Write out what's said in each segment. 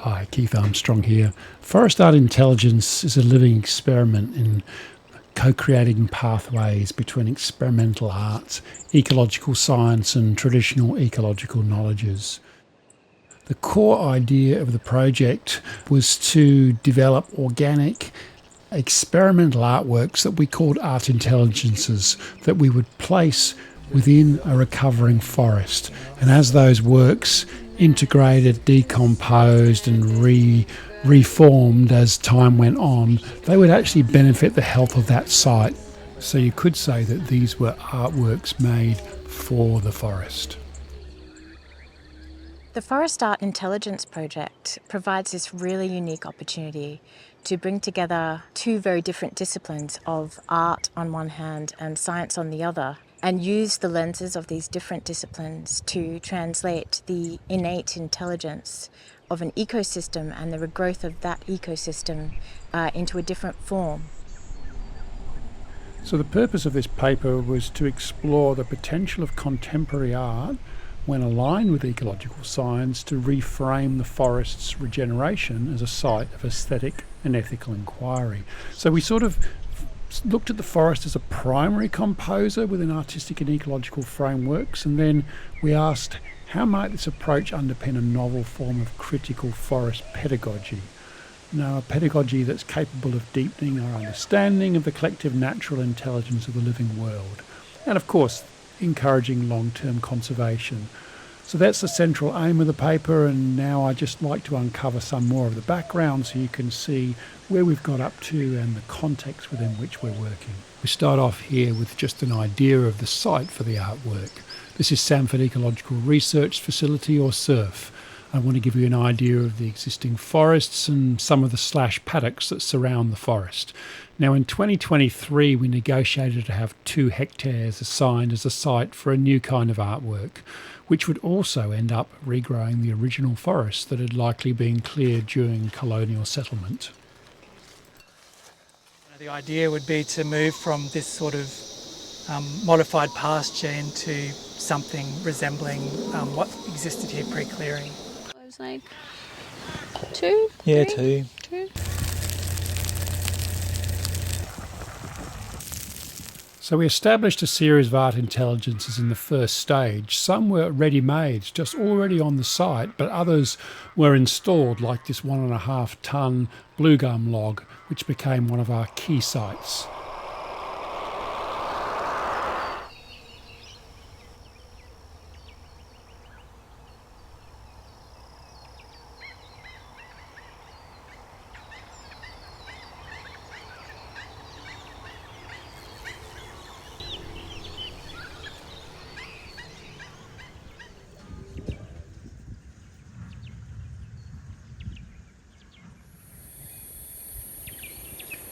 Hi, Keith Armstrong here. Forest art intelligence is a living experiment in co-creating pathways between experimental arts, ecological science and traditional ecological knowledges. The core idea of the project was to develop organic experimental artworks that we called art intelligences that we would place within a recovering forest. And as those works integrated, decomposed and reformed as time went on, they would actually benefit the health of that site. So you could say that these were artworks made for the forest. The Forest Art Intelligence Project provides this really unique opportunity to bring together two very different disciplines of art on one hand and science on the other, and use the lenses of these different disciplines to translate the innate intelligence of an ecosystem and the regrowth of that ecosystem into a different form. So the purpose of this paper was to explore the potential of contemporary art when aligned with ecological science to reframe the forest's regeneration as a site of aesthetic and ethical inquiry. So we sort of looked at the forest as a primary composer within artistic and ecological frameworks, and then we asked, how might this approach underpin a novel form of critical forest pedagogy? Now, a pedagogy that's capable of deepening our understanding of the collective natural intelligence of the living world, and of course, encouraging long-term conservation. So that's the central aim of the paper, and now I'd just like to uncover some more of the background so you can see where we've got up to and the context within which we're working. We start off here with just an idea of the site for the artwork. This is Samford Ecological Research Facility, or SURF. I want to give you an idea of the existing forests and some of the slash paddocks that surround the forest. Now in 2023 we negotiated to have 2 hectares assigned as a site for a new kind of artwork, which would also end up regrowing the original forest that had likely been cleared during colonial settlement. The idea would be to move from this sort of modified pasture into something resembling what existed here pre-clearing. It was like 2? Yeah, 3? 2. 2. So we established a series of art intelligences in the first stage. Some were ready-made, just already on the site, but others were installed, like this 1.5 tonne blue gum log, which became one of our key sites.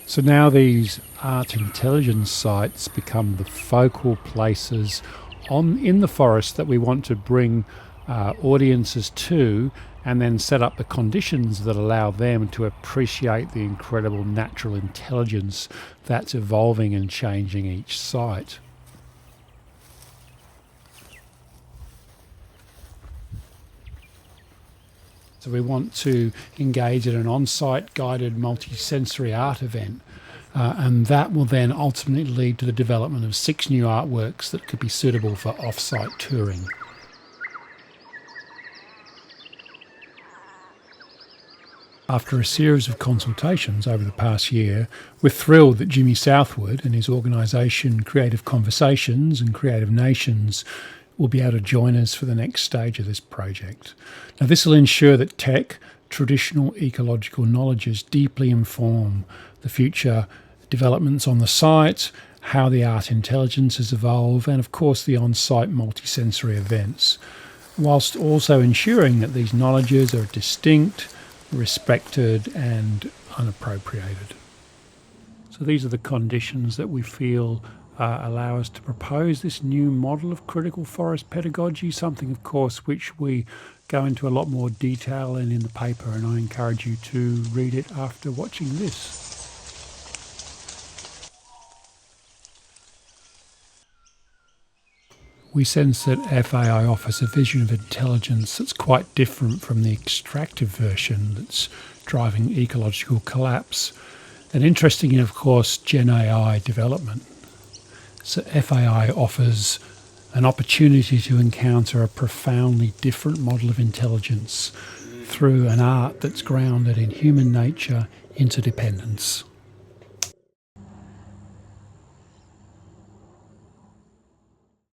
So now these art intelligence sites become the focal places in the forest that we want to bring audiences to, and then set up the conditions that allow them to appreciate the incredible natural intelligence that's evolving and changing each site. So we want to engage in an on-site guided multi-sensory art event, and that will then ultimately lead to the development of 6 new artworks that could be suitable for off-site touring. After a series of consultations over the past year, we're thrilled that Jimmy Southwood and his organisation Creative Conversations and Creative Nations will be able to join us for the next stage of this project. Now, this will ensure that tech, traditional ecological knowledges deeply inform the future developments on the site, how the art intelligences evolve, and of course the on-site multisensory events, whilst also ensuring that these knowledges are distinct, respected and unappropriated. So these are the conditions that we feel allow us to propose this new model of critical forest pedagogy, something of course which we go into a lot more detail in the paper, and I encourage you to read it after watching this. we sense that FAI offers a vision of intelligence that's quite different from the extractive version that's driving ecological collapse. And interestingly, of course, Gen AI development. So FAI offers an opportunity to encounter a profoundly different model of intelligence through an art that's grounded in human nature, interdependence.